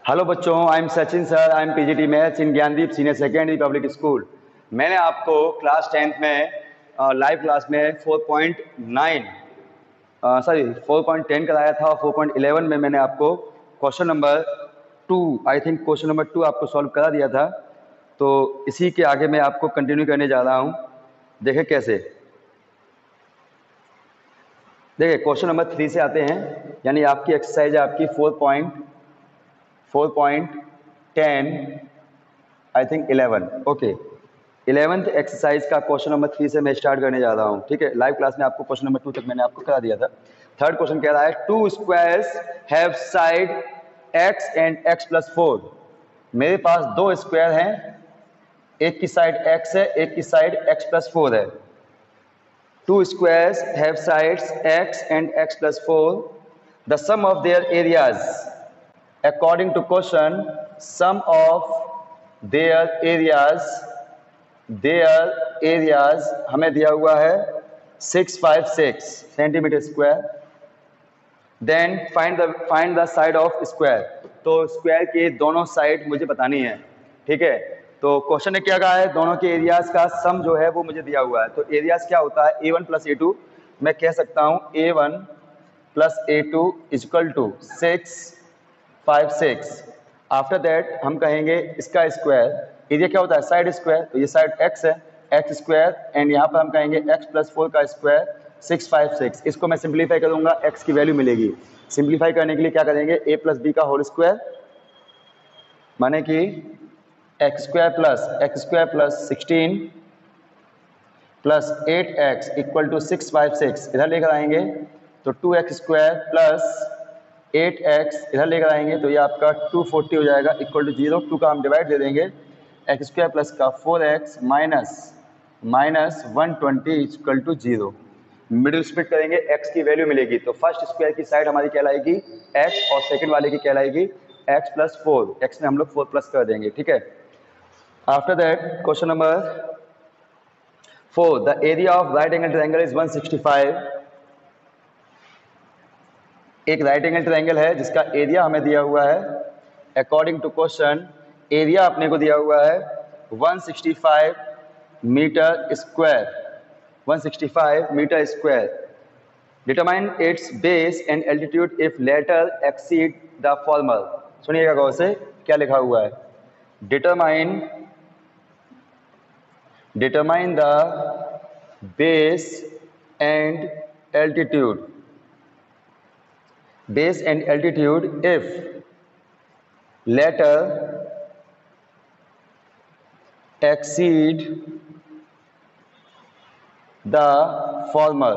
Hello बच्चों, I am Sachin sir, I am PGT maths in Gyandeep senior secondary public school. मैंने आपको class 10th में live class में 4.10 कराया था और 4.11 में मैंने आपको क्वेश्चन नंबर 2 क्वेश्चन नंबर 2 आपको सॉल्व करा दिया था। तो इसी के आगे मैं आपको कंटिन्यू करने जा रहा हूँ। देखें कैसे। देखिए क्वेश्चन नंबर 3 से आते हैं, यानी आपकी एक्सरसाइज है आपकी 4.10 ओके। 11th एक्सरसाइज का क्वेश्चन नंबर 3 से मैं स्टार्ट करने जा रहा हूँ। ठीक है, लाइव क्लास में आपको क्वेश्चन नंबर 2 तक मैंने आपको करा दिया था। थर्ड क्वेश्चन कह रहा है 2 squares have side x and x+4। मेरे पास 2 स्क्वायर हैं, एक की साइड x है, एक की साइड x+4 है। 2 squares have sides x and x+4. The sum of their areas, according to question, sum of their areas हमें दिया हुआ है 656 centimetre square. Then find the side of square. तो स्क्वायर के दोनों साइड मुझे बतानी है। ठीक है, तो क्वेश्चन ने क्या कहा है, दोनों के एरियाज का सम जो है वो मुझे दिया हुआ है। तो एरियाज क्या होता है, a1 + a2। मैं कह सकता हूँ a1 + a2 = 656। आफ्टर दैट हम कहेंगे इसका स्क्वायर। एरिया क्या होता है, साइड स्क्वायर। तो ये साइड x है, x² एंड यहाँ पर हम कहेंगे x+4 का स्क्वायर 656। इसको मैं सिंप्लीफाई करूंगा, x की वैल्यू मिलेगी। सिंप्लीफाई करने के लिए क्या करेंगे, a + b का होल स्क्वायर माने कि x² + 16 + 8x = 656 इधर लेकर आएंगे तो 2x² + 8x इधर लेकर आएंगे तो ये आपका 240 हो जाएगा =0। 2 का हम डिवाइड दे देंगे, x² + का 4x माइनस 120 = 0। मिडिल स्प्लिट करेंगे, x की वैल्यू मिलेगी। तो फर्स्ट स्क्वायर की साइड हमारी कहलाएगी x और सेकंड वाले की कहलाएगी x+4। x में हम लोग 4+ कर देंगे। ठीक है, after that question number 4, the area of right angle triangle is 165। एक राइट एंगल ट्रायंगल है जिसका एरिया हमें दिया हुआ है। अकॉर्डिंग टू क्वेश्चन एरिया अपने को दिया हुआ है 165 metre square. 165 metre square. Determine its base and altitude if latter exceed the former. सुनिएगा गौर से, क्या लिखा हुआ है, determine the base and altitude if latter exceed the former।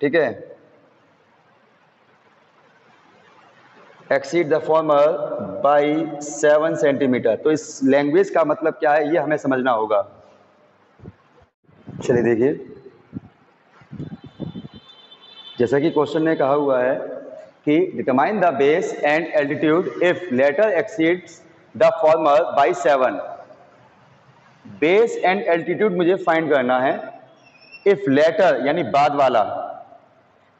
ठीक है, exceed the former by 7 centimetre. तो इस लैंग्वेज का मतलब क्या है ये हमें समझना होगा। चलिए देखिए, जैसा कि क्वेश्चन ने कहा हुआ है कि determine the base and altitude if latter exceeds the former by 7। Base and altitude मुझे फाइंड करना है। इफ लेटर यानी बाद वाला,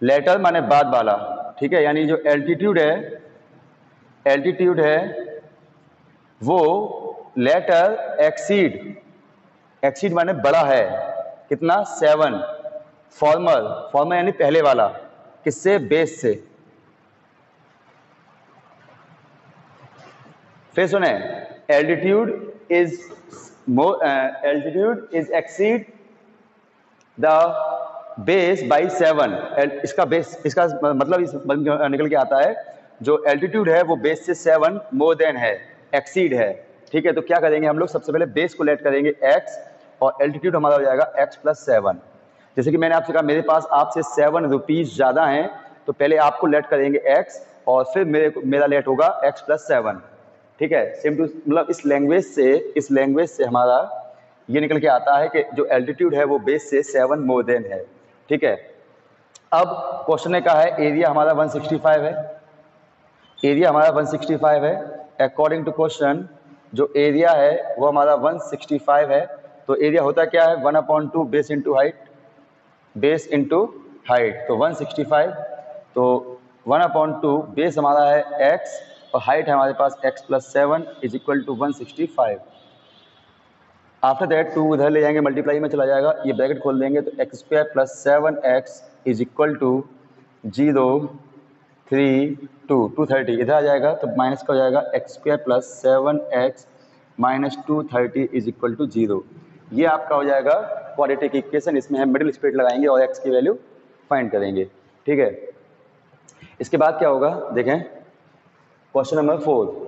लेटर माने बाद वाला। ठीक है, यानी जो एल्टीट्यूड है वो लेटर एक्सीड माने बड़ा है, कितना, 7। फॉर्मर यानी पहले वाला, किससे, बेस से। फिर सुने, altitude is exceed the base by 7। इसका मतलब इस निकल के आता है जो एल्टीट्यूड है वो बेस से 7 मोर देन है, एक्सीड है। ठीक है, तो क्या करेंगे हम लोग, सबसे पहले बेस को लेट करेंगे x और एल्टीट्यूड हमारा हो जाएगा x+7। जैसे कि मैंने आपसे कहा मेरे पास आपसे 7 रुपीज़ ज़्यादा हैं, तो पहले आपको लेट करेंगे x और फिर मेरा लेट होगा x+7। ठीक है, सेम टू मतलब इस लैंग्वेज से हमारा ये निकल के आता है कि जो एल्टीट्यूड है वो बेस से 7 मोर देन है। ठीक है, अब क्वेश्चन ने कहा है एरिया हमारा 165 है। एरिया हमारा 165 है। अकॉर्डिंग टू क्वेश्चन जो एरिया है वो हमारा 165 है। तो एरिया होता क्या है, 1/2 बेस इंटू हाइट। तो 165 तो 1/2 बेस हमारा है x और हाइट है हमारे पास x + 7 is equal to 165। After that 2 उधर ले जाएंगे, मल्टीप्लाई में चला जाएगा, ये ब्रैकेट खोल देंगे तो x² + 7x is equal to 0 3 2 230 इधर आ जाएगा तो माइनस का हो जाएगा x² + 7x minus 230 is equal to 0। ये आपका हो जाएगा क्वाड्रेटिक इक्वेशन। इसमें हम मिडिल स्प्लिट लगाएंगे और x की वैल्यू फाइंड करेंगे। ठीक है, इसके बाद क्या होगा देखें, question number 4।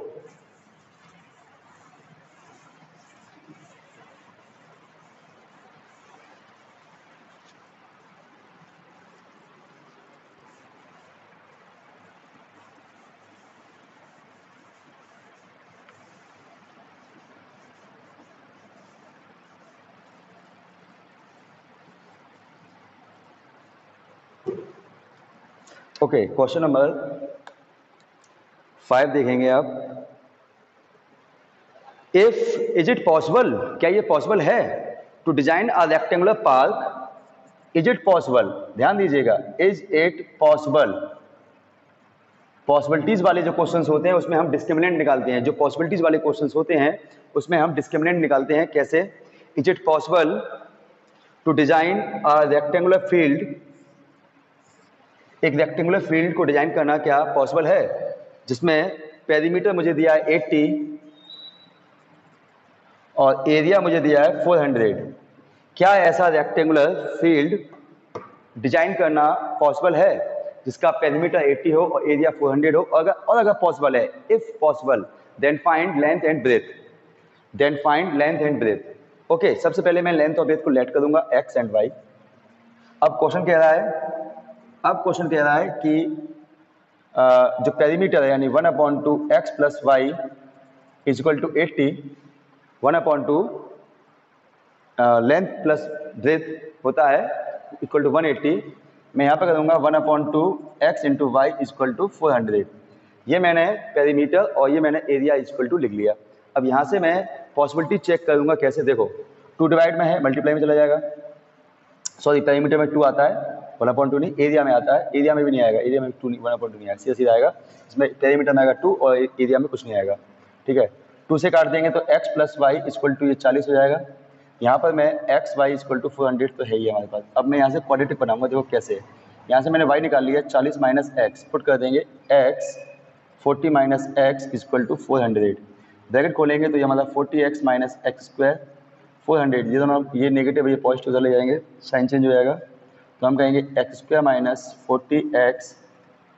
Okay, question number 5 देखेंगे आप। इफ इज इट पॉसिबल, क्या ये पॉसिबल है to design a rectangular park? Is it possible, ध्यान दीजिएगा, इज इट पॉसिबल। पॉसिबिलिटीज वाले जो क्वेश्चंस होते हैं उसमें हम डिस्क्रिमिनेंट निकालते हैं। जो पॉसिबिलिटीज वाले क्वेश्चंस होते हैं उसमें हम डिस्क्रिमिनेंट निकालते हैं। कैसे? Is it possible to design a rectangular field, एक रेक्टेंगुलर फील्ड को डिजाइन करना क्या पॉसिबल है जिसमें पेरीमीटर मुझे दिया है 80 और एरिया मुझे दिया है 400? क्या ऐसा रेक्टेंगुलर फील्ड डिजाइन करना पॉसिबल है जिसका पेरीमीटर 80 हो और एरिया 400 हो? अगर पॉसिबल है, if possible, then find length and breadth, then find length and breadth. Okay, सबसे पहले मैं लेंथ और ब्रेथ को लेट कर दूंगा x एंड y। अब क्वेश्चन कह रहा है कि जो पेरीमीटर है यानी 1/2 x + y is equal to 80, 1/2 length plus breadth होता है इक्वल टू 180। मैं यहाँ पर करूँगा 1/2 x × y is equal to 400। ये मैंने पेरीमीटर और ये मैंने एरिया इज इक्वल टू लिख लिया। अब यहाँ से मैं पॉसिबिलिटी चेक करूँगा कैसे, देखो 2 डिवाइड में है, मल्टीप्लाई में चला जाएगा। सॉरी, पेरीमीटर में 2 आता है, 1/2 नहीं, एरिया में आता है, एरिया में भी नहीं आएगा, एरिया में 1/2 नहीं आएगा, सीधा सीधा आएगा। इसमें पेरीमीटर में आएगा 2 और एरिया में कुछ नहीं आएगा। ठीक है, 2 से काट देंगे तो x + y इक्वल टू ये 40 हो जाएगा। यहाँ पर मैं x y इक्वल टू 400 तो है ही हमारे पास। अब मैं यहाँ से क्वाड्रेटिक बनाऊंगा, देखो कैसे। यहाँ से मैंने y निकाल लिया, 40 - x, पुट कर देंगे x 40 - x equal to 400। Bracket खोलेंगे तो ये हमारा 40x - x², 400, ये दोनों, ये नेगेटिव ये पॉजिटिव उधर ले जाएंगे, साइन चेंज हो जाएगा तो हम कहेंगे x² - 40x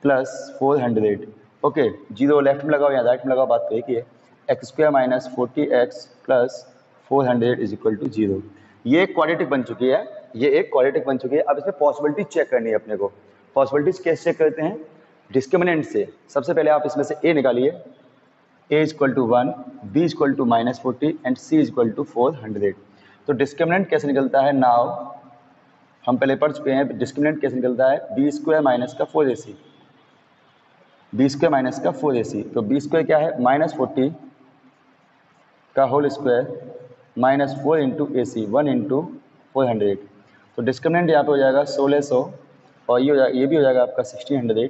+ 400। ओके, 0 लेफ्ट में लगाओ या राइट में लगाओ, बात तो एक ही है। x² - 40x + 400 is equal to 0। ये एक क्वाड्रेटिक बन चुकी है, ये एक क्वाड्रेटिक बन चुकी है। अब इसमें पॉसिबिलिटी चेक करनी है अपने को। पॉसिबिलिटीज कैसे चेक करते हैं? डिस्क्रिमिनेंट से। सबसे पहले आप इसमें से a निकालिए, a equal to 1, b equal to -40 and c equal to 400। तो डिस्क्रिमिनेंट कैसे निकलता है? नाउ हम पहले पढ़ चुके हैं, डिस्क्रिमिनेंट कैसे निकलता है? b² - 4ac, b² - 4ac। तो b² क्या है? -40 का होल स्क्वायर -4 × AC, 1 × 400। तो डिस्क्रिमिनेंट यहाँ पे हो जाएगा 1600 और ये भी हो जाएगा आपका 1600।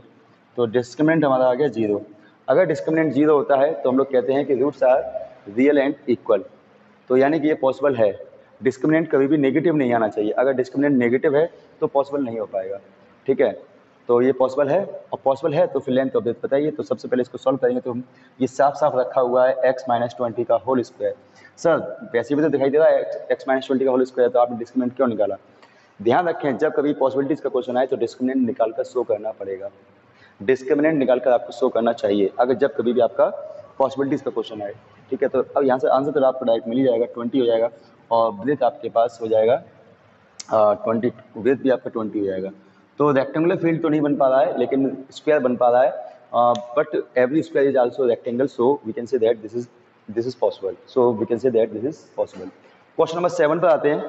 तो डिस्क्रिमिनेंट हमारा आ गया 0। अगर डिस्क्रिमिनेंट 0 होता है तो हम लोग कहते हैं कि roots are real and equal. तो यानी कि ये पॉसिबल है। डिस्क्रिमिनेंट कभी भी नेगेटिव नहीं आना चाहिए। अगर डिस्क्रिमिनेंट नेगेटिव है तो पॉसिबल नहीं हो पाएगा। ठीक है, तो ये पॉसिबल है, और पॉसिबल है तो फिर लेंथ और ब्रेथ बताइए। तो सबसे पहले इसको सॉल्व करेंगे तो हम, ये साफ साफ रखा हुआ है x - 20 का होल स्क्वायर। सर वैसे भी तो दिखाई दे रहा है x - 20 का होल स्क्वायर, तो आपने डिस्क्रिमिनेंट क्यों निकाला? ध्यान रखें, जब कभी पॉसिबिलिटीज का क्वेश्चन आए तो डिस्क्रिमिनेंट निकाल कर शो करना पड़ेगा। डिस्क्रिमिनेंट निकालकर आपको शो करना चाहिए अगर जब कभी भी आपका पॉसिबिलिटीज का क्वेश्चन आए। ठीक है, तो अब यहाँ से आंसर तो आपको डायरेक्ट मिल ही जाएगा, 20 हो जाएगा, और ब्रेथ आपके पास हो जाएगा 20, ब्रेथ भी आपका 20 हो जाएगा। तो रेक्टेंगुलर फील्ड तो नहीं बन पा रहा है लेकिन स्क्वायर बन पा रहा है। But every square is also rectangle, so we can say that this is possible. So we can say that this is possible. Question number 7 पर आते हैं।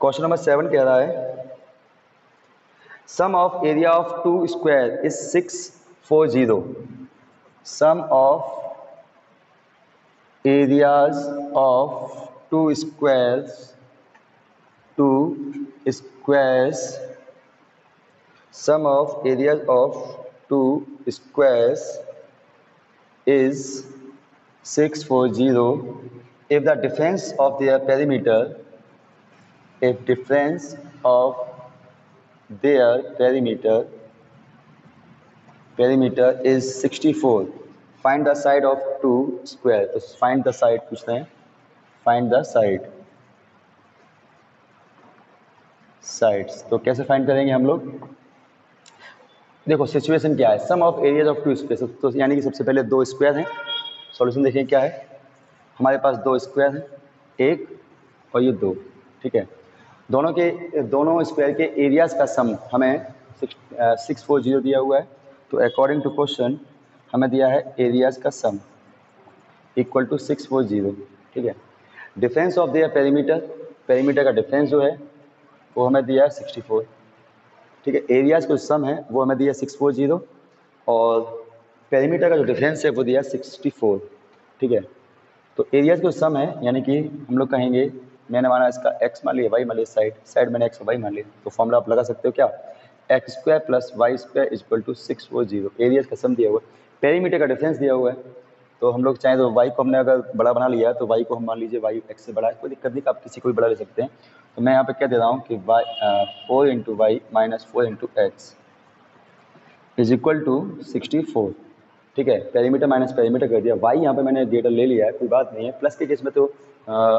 क्वेश्चन नंबर 7 कह रहा है sum of area of 2 square is 640। Sum of areas of two squares sum of areas of two squares is 640 if the difference of their perimeter is 64. Find the side of two square. तो find the side पूछ रहे हैं. Find the sides. तो कैसे find करेंगे हम लोग? देखो सिचुएशन क्या है, sum of areas of two square, तो यानी कि सबसे पहले दो स्क्वायर हैं. सॉल्यूशन देखिए क्या है, हमारे पास दो स्क्वायर हैं, एक और ये दो, ठीक है. दोनों स्क्वायर के एरियाज का सम हमें 640 दिया हुआ है. तो अकॉर्डिंग टू क्वेश्चन हमें दिया है एरियाज का सम इक्वल टू 640, ठीक है. डिफरेंस ऑफ देयर पेरीमीटर का डिफरेंस जो है वो हमें दिया है 64, ठीक है. एरियाज का सम है वो हमें दिया 640 और पेरीमीटर का जो डिफरेंस है वो दिया 64, ठीक है. तो एरियाज का सम है, यानी कि हम लोग कहेंगे, मैंने माना इसका x मान लिया, y मान लिया, साइड मैंने x और y मान लिया, तो फॉर्मूला आप लगा सकते हो क्या, x² + y² = 640. एरियाज का सम दिया हुआ है, पेरीमीटर का डिफरेंस दिया हुआ है. तो हम लोग चाहें तो y को हमने अगर बड़ा बना लिया तो y को हम मान लीजिए y x से बड़ा है, कोई दिक्कत नहीं, आप किसी को भी बड़ा ले सकते हैं. तो मैं यहाँ पे क्या दे रहा हूँ कि 4 × y - 4 × x = 64, ठीक है. पेरीमीटर माइनस पेरीमीटर कर दिया. y यहाँ पे मैंने ग्रेटर ले लिया है, कोई बात नहीं है. प्लस के केस में तो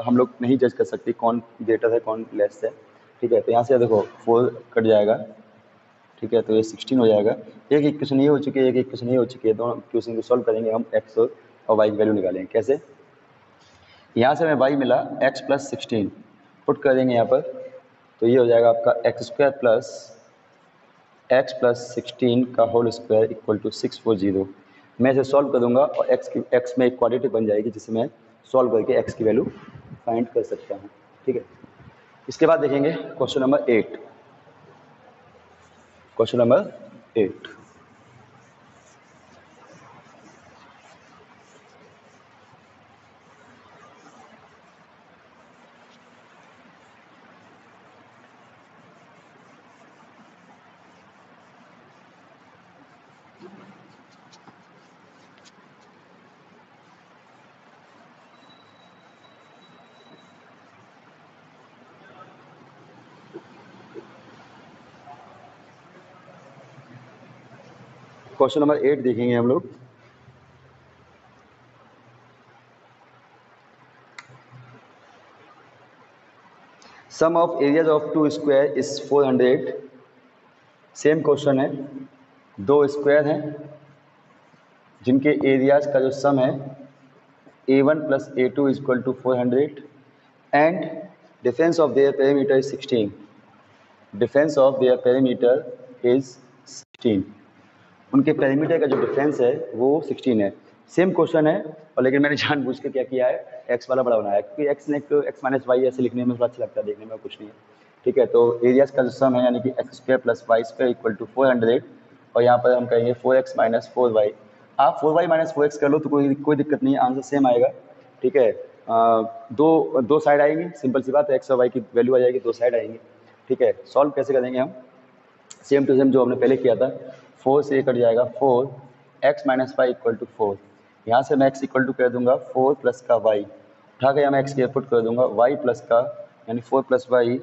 हम लोग नहीं जज कर सकते कौन ग्रेटर है कौन लेस है, ठीक है. तो यहाँ से देखो 4 कट जाएगा, ठीक है. तो ये 16 हो जाएगा. एक इक्वेशन ये हो चुकी है, एक इक्वेशन ये हो चुकी है. दोनों इक्वेशन को सॉल्व करेंगे हम, x और y की वैल्यू निकालेंगे. कैसे, यहाँ से हमें y मिला x + 16, पुट कर देंगे यहाँ पर. तो ये हो जाएगा आपका x² + x + 16 का होल स्क्वायर = 640. मैं इसे सॉल्व कर दूंगा और x में एक क्वाड्रेटिक बन जाएगी जिसे मैं सॉल्व करके x की वैल्यू फाइंड कर सकता हूँ, ठीक है. इसके बाद देखेंगे question number 8. Question number 8. Question number 8 देखेंगे हम लोग. Sum of areas of two square is 400. Same question है, दो स्क्वायर हैं जिनके एरियाज का जो सम है A1 + A2 = 400 and difference of their perimeter is 16. Difference of their perimeter is 16. उनके पेरीमीटर का जो डिफरेंस है वो 16 है. सेम क्वेश्चन है, और लेकिन मैंने जानबूझ के क्या किया है, x वाला बड़ा बनाया, क्योंकि x - y ऐसे लिखने में थोड़ा अच्छा लगता है, देखने में कुछ नहीं है, ठीक है. तो एरियाज का जो सम है यानी कि x² + y² = 400 और यहाँ पर हम कहेंगे 4x - 4y. आप 4y - 4x कर लो तो कोई दिक्कत नहीं है, आंसर सेम आएगा, ठीक है. दो साइड आएंगी, सिंपल सी बात है, x और y की वैल्यू आ जाएगी, दो साइड आएंगी, ठीक है. सॉल्व कैसे करेंगे हम, सेम टू सेम जो हमने पहले किया था. 4 से कट जाएगा 4, x - y = 4. यहाँ से मैं x = कर दूंगा 4 + का y, उठा के यहाँ मैं x की पुट कर दूंगा y प्लस का, यानी 4 + y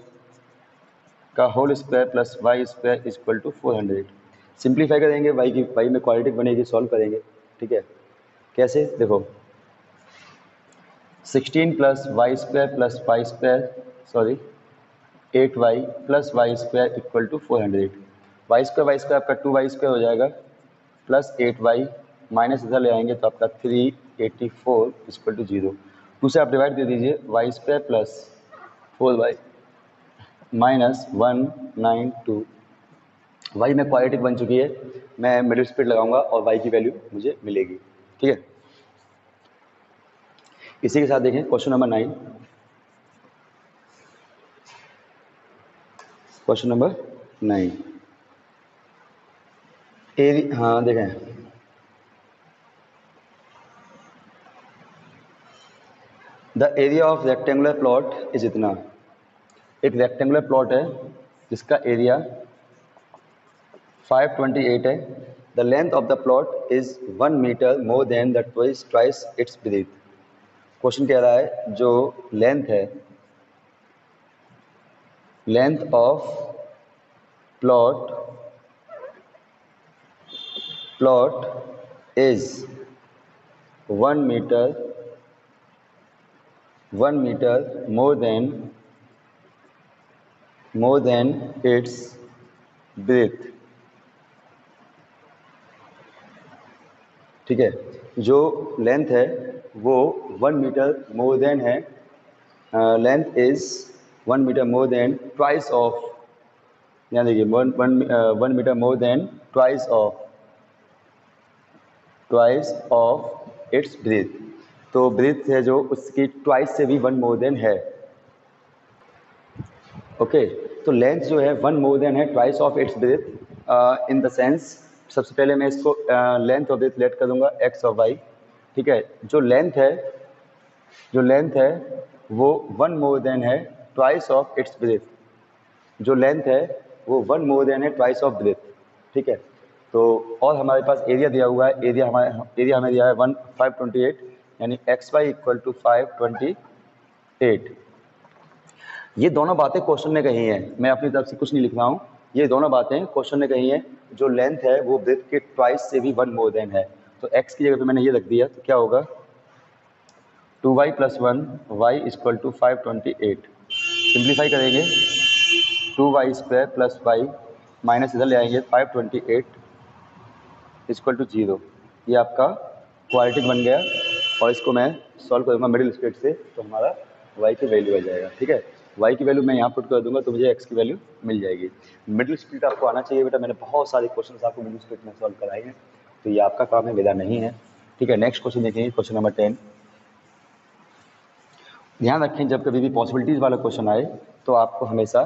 का होल स्क्वायर + y² = 400. सिंप्लीफाई करेंगे, y में क्वाड्रेटिक बनेगी, सॉल्व करेंगे, ठीक है. कैसे, देखो 16 + y² + y², sorry 8y + y² = 400. y² आपका 2y² हो जाएगा प्लस 8y माइनस इधर ले आएंगे तो आपका 384 = 0. 2 से आप डिवाइड दे दीजिए, y² + 4y - 192. y में क्वाड्रेटिक बन चुकी है, मैं मिडिल स्प्लिट लगाऊंगा और y की वैल्यू मुझे मिलेगी, ठीक है. इसी के साथ देखें क्वेश्चन नंबर 9. Question number 9. हाँ देखें, the area of rectangular plot is इतना. एक रेक्टेंगुलर प्लॉट है जिसका एरिया 528 है। The length of the plot is 1 metre more than the twice its breadth. Question कह रहा है जो लेंथ है, length of plot is 1 metre more than its breadth. ठीक है, जो लेंथ है वो 1 मीटर मोर देन है, length is 1 metre more than twice of, यहाँ देखिए 1 metre more than twice of its breadth. तो ब्रीथ है जो उसकी ट्वाइस से भी 1 मोर देन है। ओके, तो लेंथ जो है 1 मोर देन है twice of its breadth. In the sense सबसे पहले मैं इसको लेंथ ऑफ ब्रीथ लेट कर दूंगा एक्स और वाई। ठीक है, जो लेंथ है वो 1 मोर देन है ट्वाइस ऑफ इट्स ब्रीथ। जो लेंथ है वो 1 मोर देन है ट्वाइस ऑफ ब्रीथ। ठीक है, तो और हमारे पास एरिया दिया हुआ है, एरिया हमें दिया है 528, यानी एक्स वाई इक्वल टू 528। ये दोनों बातें क्वेश्चन ने कही हैं, मैं अपनी तरफ से कुछ नहीं लिख रहा हूँ, ये दोनों बातें क्वेश्चन ने कही हैं। जो लेंथ है वो ब्रेथ के ट्वाइस से भी 1 मोर देन है, तो x की जगह पे मैंने ये रख दिया, तो क्या होगा 2y + 1 y equal to 528। Simplify करेंगे 2y² + y माइनस इधर ले आएंगे 528 इक्वल टू 0। ये आपका क्वाड्रेटिक बन गया और इसको मैं सॉल्व करूँगा मिडिल स्प्लिट से, तो हमारा y की वैल्यू आ जाएगा। ठीक है, y की वैल्यू मैं यहाँ पुट कर दूंगा तो मुझे x की वैल्यू मिल जाएगी। मिडिल स्प्लिट आपको आना चाहिए बेटा, मैंने बहुत सारे क्वेश्चन आपको मिडिल स्प्लिट में सॉल्व कराए हैं, तो ये आपका काम है, विदा नहीं है। ठीक है, नेक्स्ट क्वेश्चन देखेंगे, क्वेश्चन नंबर 10। ध्यान रखें जब कभी भी पॉसिबिलिटीज़ वाला क्वेश्चन आए तो आपको हमेशा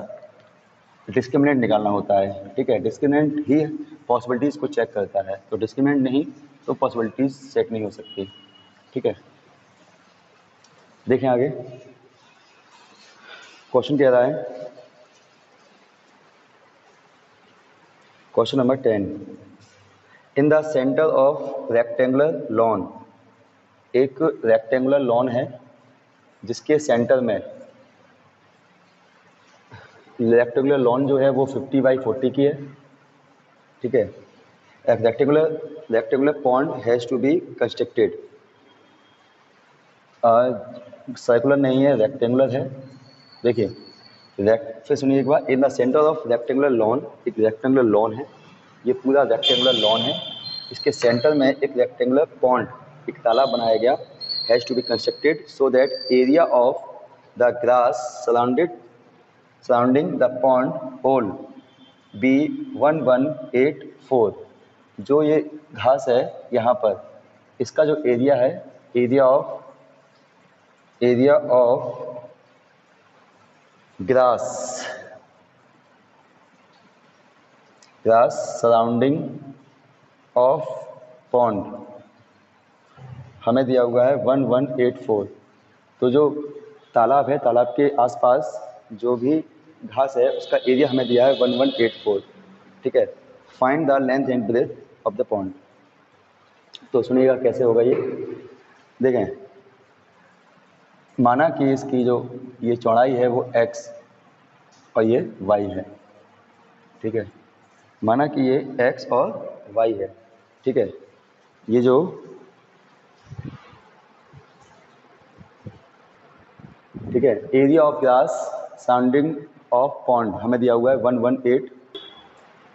डिस्क्रिमिनेंट निकालना होता है। ठीक है, डिस्क्रिमिनेंट ही पॉसिबिलिटीज़ को चेक करता है, तो डिस्क्रिमिनेंट नहीं तो पॉसिबिलिटीज़ चेक नहीं हो सकती। ठीक है, देखें आगे क्वेश्चन कह रहा है, question number 10। In the centre of rectangular lawn, एक रेक्टेंगुलर लॉन है जिसके सेंटर में, रेक्टेंगुलर लॉन जो है वो 50/40 की है। ठीक है, rectangular pond has to be constructed, circular नहीं है, रेक्टेंगुलर है। देखिए फिर सुनिए एक बार, in the centre of rectangular lawn, एक रेक्टेंगुलर लॉन है, ये पूरा रेक्टेंगुलर लॉन है, इसके सेंटर में एक रेक्टेंगुलर पॉन्ड, एक तालाब बनाया गया, has to be constructed so that area of the grass surrounding the pond whole be 1184। जो ये घास है यहाँ पर, इसका जो एरिया है, area of grass surrounding of pond हमें दिया हुआ है 1184। तो जो तालाब है, तालाब के आसपास जो भी घास है उसका एरिया हमें दिया है 1184। ठीक है, find the length and breadth of the pond. तो सुनिएगा कैसे होगा ये, देखें, माना कि इसकी जो ये चौड़ाई है वो x और ये y है। ठीक है, माना कि ये x और y है। ठीक है, ये जो ठीक है, area of grass surrounding of pond हमें दिया हुआ है 118।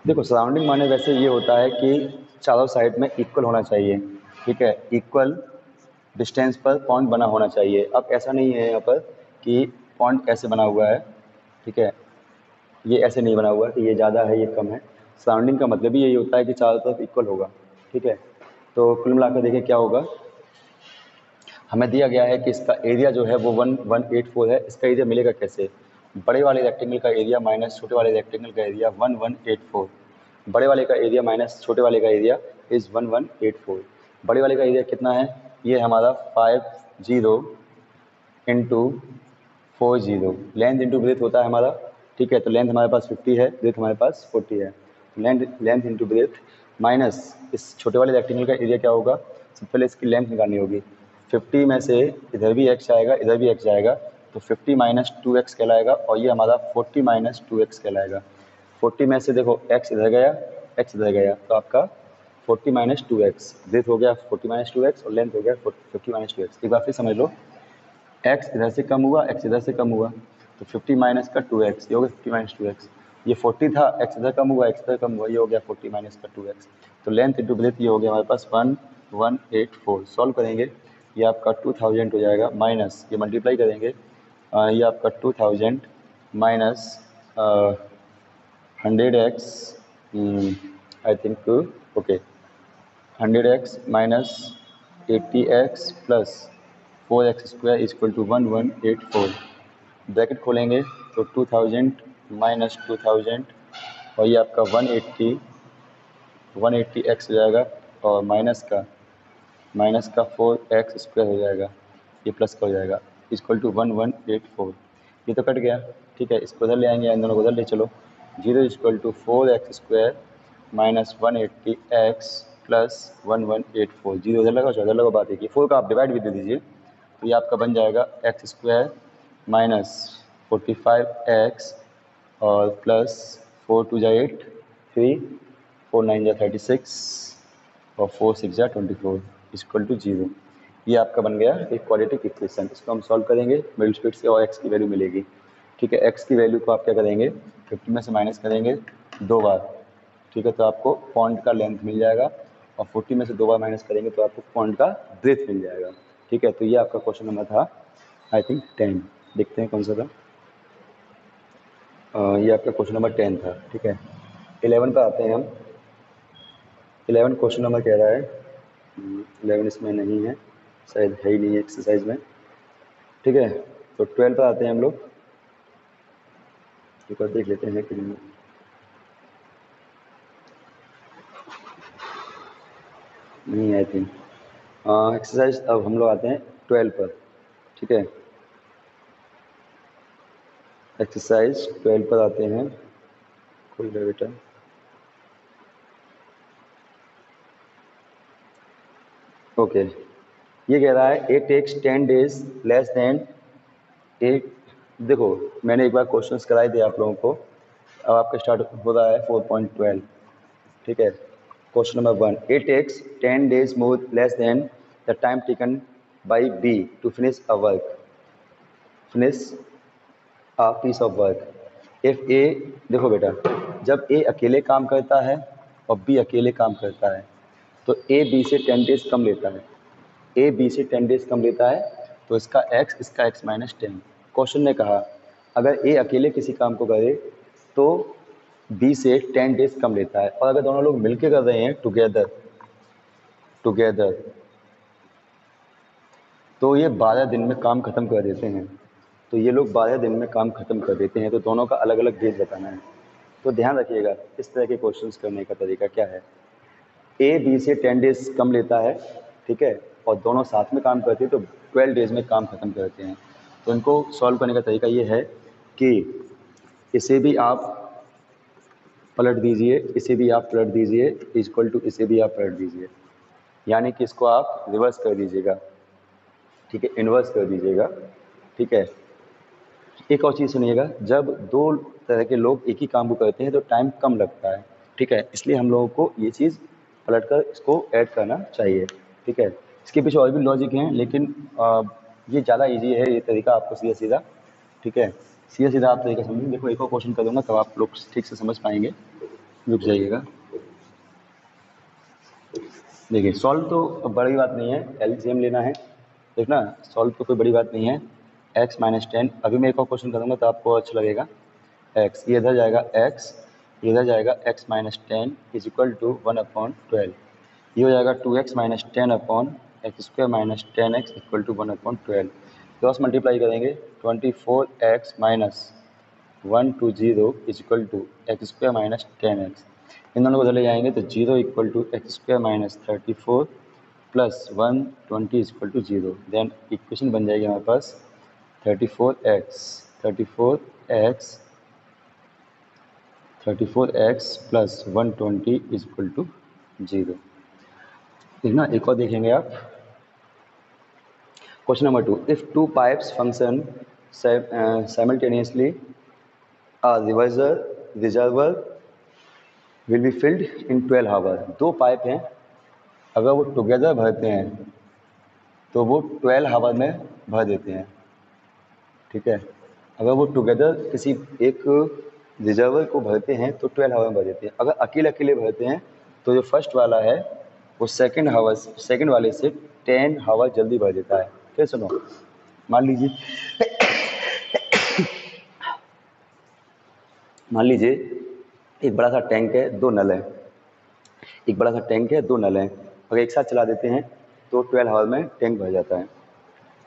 देखो सराउंडिंग माने वैसे ये होता है कि चारों साइड में इक्वल होना चाहिए। ठीक है, इक्वल डिस्टेंस पर पॉन्ड बना होना चाहिए। अब ऐसा नहीं है यहाँ पर कि पॉन्ड ऐसे बना हुआ है, ठीक है, ये ऐसे नहीं बना हुआ कि ये ज़्यादा है ये कम है। सराउंडिंग का मतलब ही यही होता है कि चारों तरफ इक्वल होगा। ठीक है, तो कुल मिलाकर देखें क्या होगा, हमें दिया गया है कि इसका एरिया जो है वो 1184 है। इसका एरिया मिलेगा कैसे, बड़े वाले रेक्टेंगल का एरिया माइनस छोटे वाले रेक्टेंगल का एरिया 1184। बड़े वाले का एरिया माइनस छोटे वाले का एरिया इज़ 1184। बड़े वाले का एरिया कितना है, ये हमारा 50 इंटू 40, लेंथ इंटू ब्रेथ होता है हमारा। ठीक है, तो लेंथ हमारे पास 50 है, ब्रेथ हमारे पास 40 है। Length length into breadth minus इस छोटे वाले रेक्टेंगल का एरिया क्या होगा, सबसे पहले इसकी लेंथ निकालनी होगी। 50 में से इधर भी x आएगा, इधर भी x जाएगा, तो 50 माइनस 2x कहलाएगा और ये हमारा 40 माइनस 2x कहलाएगा। 40 में से देखो x इधर गया, x इधर गया, तो आपका 40 माइनस 2x ब्रेथ हो गया 40 माइनस 2x और लेंथ हो गया 50 माइनस 2x। एक बार फिर समझ लो, x इधर से कम हुआ, x इधर से कम हुआ, तो 50 माइनस का 2x, ये हो गया 50 माइनस 2x। ये 40 था, x इधर कम हुआ, x इधर कम हुआ, ये हो गया 40 माइनस का 2x। तो लेंथ इंटू ब्रेथ ये हो गया हमारे पास 1184। सॉल्व करेंगे, ये आपका 2000 हो जाएगा, माइनस ये मल्टीप्लाई करेंगे, ये आपका 2000 minus 100x, I think okay 100x minus 80x plus 4x square is equal to 1184। Bracket खोलेंगे तो 2000 माइनस 2000 और ये आपका 180x हो जाएगा और माइनस का 4x स्क्वायर हो जाएगा, ये प्लस का हो जाएगा इक्वल टू 1184। ये तो कट गया, ठीक है, इसको उधर ले आएंगे, इन दोनों को उधर ले चलो। 0 equal to 4x square minus 180x plus 1184। 0 उधर लगाओ, उधर लगाओ, बात है कि 4 का आप डिवाइड भी दे दीजिए, तो ये आपका बन जाएगा x स्क्वायर माइनस 45x और प्लस 4 2 जा 8, 3 4 9 जा 36 और 4 6 जा 24 इक्वल टू 0। ये आपका बन गया एक क्वाड्रेटिक इक्वेशन। इसको हम सॉल्व करेंगे मिडिल स्पीड से और x की वैल्यू मिलेगी, ठीक है। x की वैल्यू को आप क्या करेंगे, 50 में से माइनस करेंगे 2 बार, ठीक है, तो आपको पॉइंट का लेंथ मिल जाएगा और 40 में से 2 बार माइनस करेंगे तो आपको पॉइंट का ब्रेथ मिल जाएगा, ठीक है। तो ये आपका क्वेश्चन नंबर था आई थिंक 10। देखते हैं कौन सा था, ये आपका क्वेश्चन नंबर 10 था, ठीक है। 11 पर आते हैं हम। 11 क्वेश्चन नंबर कह रहा है, 11 इसमें नहीं है, शायद है ही नहीं है एक्सरसाइज में, ठीक है। तो 12 पर आते हैं हम लोग, एक बार देख लेते हैं कि नहीं आई थिंक। एक्सरसाइज अब हम लोग आते हैं 12 पर, ठीक है। एक्सरसाइज 12 पर आते हैं, खोल लो बेटा। ओके, ये कह रहा है it takes 10 days less than 8। देखो मैंने एक बार क्वेश्चंस कराए थे आप लोगों को, अब आपका स्टार्ट हो रहा है 4.12, ठीक है। Question number 1, it takes 10 days more less than the time taken by B to finish a piece of work if A। देखो बेटा, जब A अकेले काम करता है और B अकेले काम करता है तो A B से 10 डेज कम लेता है, A B से 10 डेज कम लेता है, तो इसका x माइनस 10। क्वेश्चन ने कहा अगर A अकेले किसी काम को करे तो B से 10 डेज कम लेता है, और अगर दोनों लोग मिलकर कर रहे हैं टुगेदर तो ये 12 दिन में काम खत्म कर देते हैं। तो ये लोग 12 दिन में काम खत्म कर देते हैं, तो दोनों का अलग अलग डेज बताना है। तो ध्यान रखिएगा इस तरह के क्वेश्चंस करने का तरीका क्या है। A B से 10 डेज कम लेता है, ठीक है, और दोनों साथ में काम करते हैं तो 12 डेज में काम खत्म करते हैं। तो इनको सॉल्व करने का तरीका ये है कि इसे भी आप पलट दीजिए, इसे भी आप पलट दीजिए, इक्वल टू इसे भी आप पलट दीजिए, यानी कि इसको आप रिवर्स कर दीजिएगा, ठीक है, इन्वर्स कर दीजिएगा, ठीक है। एक और चीज़ सुनिएगा, जब दो तरह के लोग एक ही काम को करते हैं तो टाइम कम लगता है, ठीक है, इसलिए हम लोगों को ये चीज़ पलट कर इसको ऐड करना चाहिए, ठीक है। इसके पीछे और भी लॉजिक हैं, लेकिन ये ज़्यादा इजी है ये तरीका, आपको सीधा सीधा, ठीक है, सीधा सीधा आप तरीका समझिए। देखो एक और क्वेश्चन करूँगा तब आप लोग ठीक से समझ पाएंगे, रुक जाइएगा। देखिए सॉल्व तो बड़ी बात नहीं है, एलसीएम लेना है, देखना सॉल्व तो कोई बड़ी बात नहीं है। x माइनस 10, अभी मैं एक और क्वेश्चन करूँगा तो आपको अच्छा लगेगा। x ये इधर जाएगा, x ये इधर जाएगा, x minus 10 is equal to 1/12। ये हो जाएगा 2x minus 10 upon x square minus 10x equal to 1/12। Cross multiply करेंगे 24x minus 120 is equal to x square minus 10x। इन दोनों को उधर ले जाएंगे तो 0 equal to x square minus 34 plus 120 is equal to 0। Then equation बन जाएगी हमारे पास 34x 34x plus 120 is equal to 0। ठीक ना, एक और देखेंगे आप। Question number 2, if two pipes function simultaneously reservoir will be filled in 12 hour. दो पाइप हैं, अगर वो टुगेदर भरते हैं तो वो 12 आवर में भर देते हैं। ठीक है, अगर वो टुगेदर किसी एक रिजर्वर को भरते हैं तो 12 आवर में भर देते हैं। अगर अकेले अकेले भरते हैं तो जो फर्स्ट वाला है वो सेकंड वाले से 10 आवर जल्दी भर देता है। फिर सुनो, मान लीजिए एक बड़ा सा टैंक है, दो नल है। एक बड़ा सा टैंक है, दो नल हैं। अगर एक साथ चला देते हैं तो 12 आवर में टैंक भर जाता है।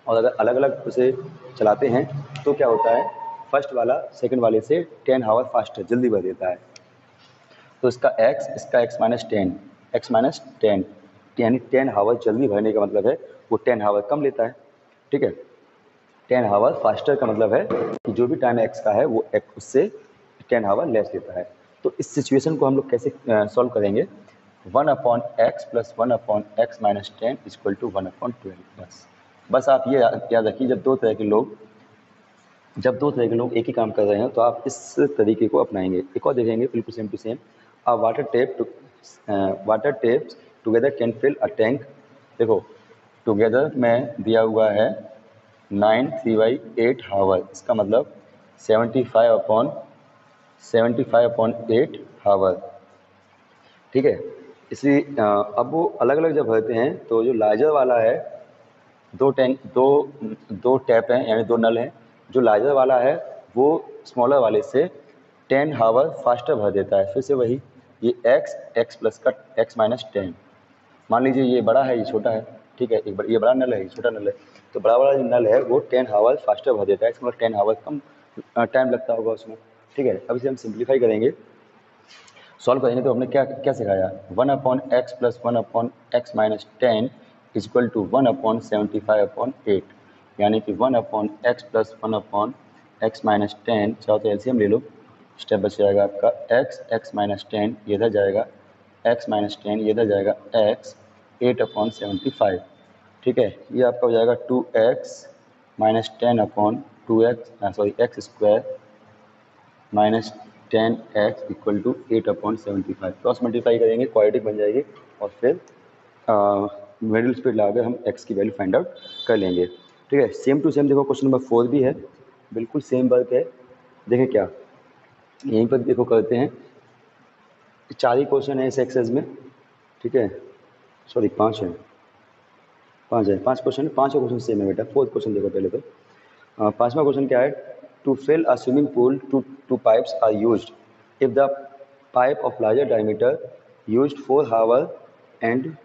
और अगर अलग अलग उसे चलाते हैं तो क्या होता है, फर्स्ट वाला सेकंड वाले से 10 आवर फास्टर जल्दी भर देता है। तो इसका x माइनस 10 यानी 10 आवर जल्दी भरने का मतलब है वो 10 आवर कम लेता है। ठीक है, 10 आवर फास्टर का मतलब है कि जो भी टाइम x का है वो उससे 10 आवर लेस लेता है। तो इस सिचुएशन को हम लोग कैसे सॉल्व करेंगे, 1/x plus 1/x minus 10 equal to 1/12। बस आप ये याद रखिए, जब दो तरह के लोग एक ही काम कर रहे हैं तो आप इस तरीके को अपनाएंगे। एक और देखेंगे बिल्कुल same to same. Water taps together can fill a tank. देखो टुगेदर में दिया हुआ है 9 3/8 आवर, इसका मतलब 75/8 आवर। ठीक है, इसलिए अब वो अलग अलग जब भरते हैं तो जो लार्जर वाला है, दो टैप हैं यानी दो नल हैं। जो लार्जर वाला है वो स्मॉलर वाले से 10 आवर फास्टर भर देता है। फिर से वही, ये x प्लस का x माइनस 10। मान लीजिए ये बड़ा है, ये छोटा है। ठीक है, ये बड़ा नल है, ये छोटा नल है। तो बड़ा वाला जो नल है वो 10 आवर फास्टर भर देता है, इसका मतलब 10 आवर कम टाइम लगता होगा उसमें। ठीक है, अब इसे हम सिंप्लीफाई करेंगे, सॉल्व करेंगे तो हमने क्या क्या सिखाया, 1/x plus 1/x minus 10 equal to 1/75/8, यानी कि 1/x प्लस 1/x माइनस 10। चाहो तो एलसीएम ले लो, स्टेप बच जाएगा आपका x माइनस 10 ये इधर जाएगा, x माइनस 10 ये इधर जाएगा, x 8/75। ठीक है, ये आपका हो जाएगा 2x minus 10/2x x square minus 10x equal to 8/75। Cross multiply करेंगे, क्वाड्रेटिक बन जाएगी और फिर मिडिल स्पीड लगा हम x की वैल्यू फाइंड आउट कर लेंगे। ठीक है, सेम टू सेम देखो क्वेश्चन नंबर 4 भी है, बिल्कुल सेम वर्क है। देखें क्या, यहीं पर देखो करते हैं, 4 ही क्वेश्चन है इस एक्सरसाइज में। ठीक है, सॉरी 5 है, 5 क्वेश्चन, 5 क्वेश्चन सेम है बेटा। 4th क्वेश्चन देखो पहले तो। 5वां क्वेश्चन क्या है, to fill a swimming pool two pipes are used if the pipe of larger diameter used 4 hour and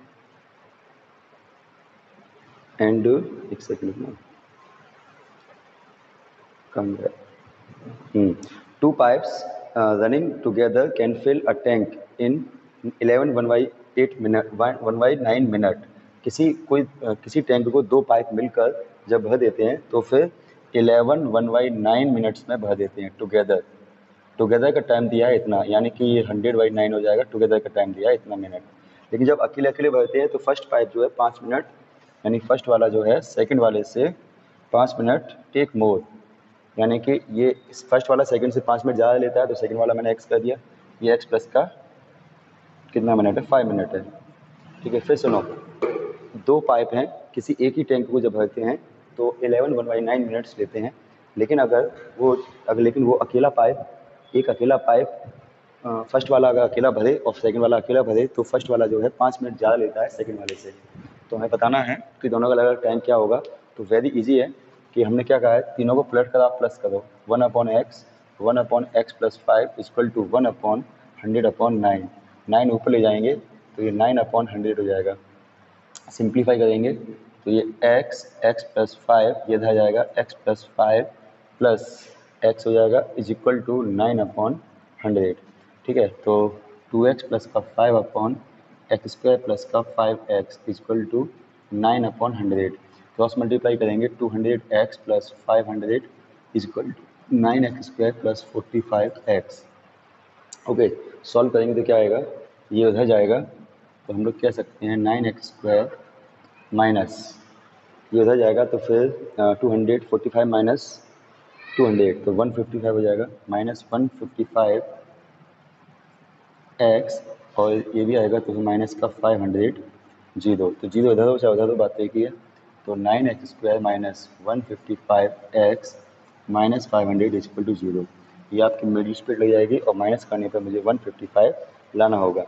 एक सेकंड ना, कम है। 2 pipes running together can fill a tank in 11 1/9 minute. किसी टैंक को 2 पाइप मिलकर जब भर देते हैं तो फिर 11 1/9 मिनट्स में भर देते हैं टुगेदर का टाइम दिया है इतना, यानी कि ये 100/9 हो जाएगा। टुगेदर का टाइम दिया है इतना मिनट। लेकिन जब अकेले अकेले भरते हैं तो फर्स्ट पाइप जो है 5 मिनट, यानी फर्स्ट वाला जो है सेकंड वाले से 5 मिनट टेक मोर, यानी कि ये फर्स्ट वाला सेकंड से 5 मिनट ज़्यादा लेता है तो सेकंड वाला मैंने x कर दिया। ये x प्लस का कितना मिनट है, 5 मिनट है। ठीक है, फिर सुनो, 2 पाइप हैं, किसी एक ही टैंक को जब भरते हैं तो 11 1/9 मिनट्स लेते हैं। लेकिन वो अकेला पाइप फर्स्ट वाला अगर अकेला भरे और सेकंड वाला अकेला भरे तो फर्स्ट वाला जो है 5 मिनट ज़्यादा लेता है सेकंड वाले से। तो हमें बताना है कि दोनों का अलग अलग टाइम क्या होगा। तो वेरी इजी है कि हमने क्या कहा है, तीनों को पलट कर आप प्लस करो, 1/x प्लस 5 इक्वल टू 1/100/9। 9 ऊपर ले जाएंगे तो ये 9/100 हो जाएगा। सिंप्लीफाई करेंगे तो ये x प्लस 5 ये इधर जाएगा, x प्लस 5 प्लस x हो जाएगा इज इक्वल टू 9/100। ठीक है, तो 2x प्लस का 5/x स्क्वायर प्लस का 5x equal to 9/100। Cross multiply करेंगे, 200x plus 500 is equal to 9x square plus 45x। Okay, solve करेंगे तो क्या आएगा, ये उधर जाएगा तो हम लोग कह सकते हैं 9x² माइनस ये उधर जाएगा तो फिर 245 माइनस 200 तो 155 हो जाएगा, माइनस 155 एक्स, और ये भी आएगा तो माइनस का 500 जीरो, तो जीरो इधर हो चाहे उधर हो, बात एक ही है। तो 9x² minus 155x minus 500 equal to zero, ये आपकी मिडिल स्पीड लग जाएगी और माइनस करने पर मुझे 155 लाना होगा।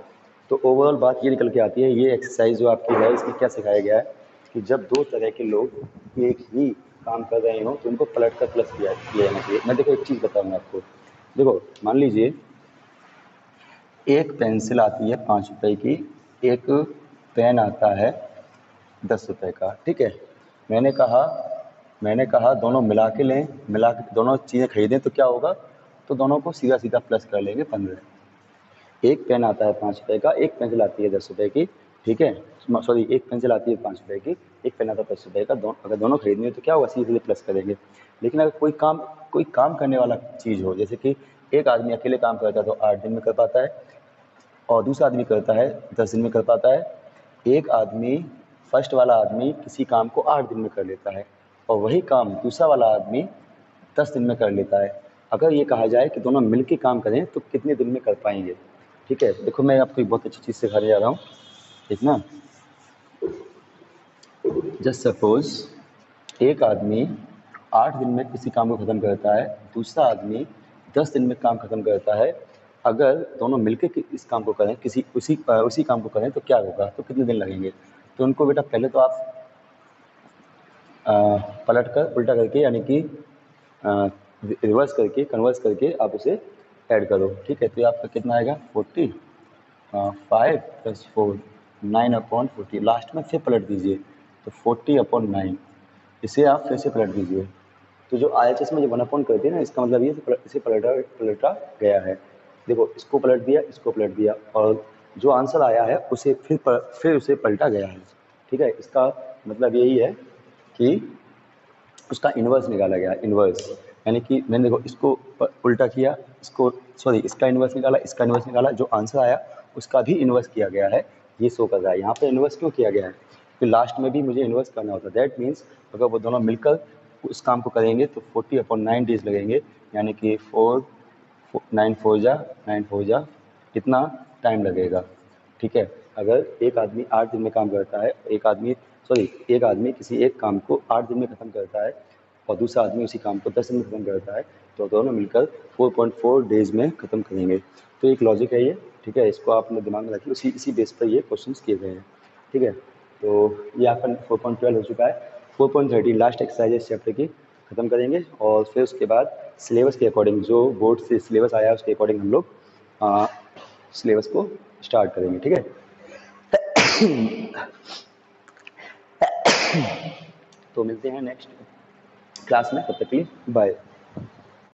तो ओवरऑल बात ये निकल के आती है, ये एक्सरसाइज जो आपकी है इसमें क्या सिखाया गया है कि जब दो तरह के लोग एक ही काम कर रहे हो तो उनको पलट कर प्लस किया जाना चाहिए। मैं देखो एक चीज़ बताऊँगा आपको, देखो मान लीजिए एक पेंसिल आती है 5 रुपये की, एक पेन आता है 10 रुपये का, ठीक है। मैंने कहा दोनों मिला के लें, मिला के दोनों चीज़ें खरीदें तो क्या होगा, तो दोनों को सीधा सीधा प्लस कर लेंगे 15। एक पेन आता है 5 रुपये का, एक पेंसिल आती है 10 रुपये की, ठीक है। सॉरी, एक पेंसिल आती है 5 रुपये की, एक पेन आता है 10 रुपये का, अगर दोनों खरीदनी है तो क्या होगा, सीधे सीधे प्लस करेंगे। लेकिन अगर कोई काम करने वाला चीज़ हो, जैसे कि एक आदमी अकेले काम करता है तो 8 दिन में कर पाता है, और दूसरा आदमी करता है 10 दिन में कर पाता है। एक आदमी, फर्स्ट वाला आदमी किसी काम को 8 दिन में कर लेता है, और वही काम दूसरा वाला आदमी 10 दिन में कर लेता है। अगर ये कहा जाए कि दोनों मिलके काम करें तो कितने दिन में कर पाएंगे, ठीक है। देखो मैं आपको एक बहुत अच्छी चीज़ सिखाने जा रहा हूँ, ठीक ना। जस्ट सपोज एक आदमी 8 दिन में किसी काम को ख़त्म करता है, दूसरा आदमी 10 दिन में काम ख़त्म करता है। अगर दोनों मिलकर इस काम को करें, उसी काम को करें तो क्या होगा, तो कितने दिन लगेंगे। तो उनको बेटा पहले तो आप पलट कर उल्टा करके, यानी कि रिवर्स करके, कन्वर्स करके आप उसे ऐड करो, ठीक है। तो ये आपका कितना आएगा 40, 5 + 4 9/40, लास्ट में फिर पलट दीजिए तो 40/9, इसे आप फिर से पलट दीजिए। तो जो RHS में जो 1 करते हैं ना, इसका मतलब ये इसे पलटा गया है। देखो इसको पलट दिया, इसको पलट दिया, और जो आंसर आया है उसे फिर उसे पलटा गया है, ठीक है। इसका मतलब यही है कि उसका इन्वर्स निकाला गया, इन्वर्स, यानी कि मैंने देखो इसको उल्टा किया, इसका इन्वर्स निकाला, इसका इन्वर्स निकाला, जो आंसर आया उसका भी इन्वर्स किया गया है, ये शो कर रहा है। यहाँ पे इन्वर्स क्यों किया गया है, कि लास्ट में भी मुझे इन्वर्स करना होता है। दैट मीन्स अगर वो दोनों मिलकर उस काम को करेंगे तो 40/9 डेज लगेंगे, यानी कि 9 4 जा कितना टाइम लगेगा, ठीक है। अगर एक आदमी 8 दिन में काम करता है, एक आदमी किसी एक काम को 8 दिन में ख़त्म करता है और दूसरा आदमी उसी काम को 10 दिन में ख़त्म करता है, तो दोनों मिलकर 4.4 डेज में ख़त्म करेंगे। तो एक लॉजिक है ये, ठीक है। इसको आप अपने दिमाग में रखिए, इसी बेस पर ये क्वेश्चंस किए गए हैं, ठीक है। तो ये आपका 4.12 हो चुका है। 4.13 लास्ट एक्सरसाइज इस चैप्टर की ख़त्म करेंगे, और फिर उसके बाद सिलेबस के अकॉर्डिंग, जो बोर्ड से सिलेबस आया है उसके अकॉर्डिंग हम लोग सिलेबस को स्टार्ट करेंगे, ठीक है। तो मिलते हैं नेक्स्ट क्लास में, तब तक के लिए बाय।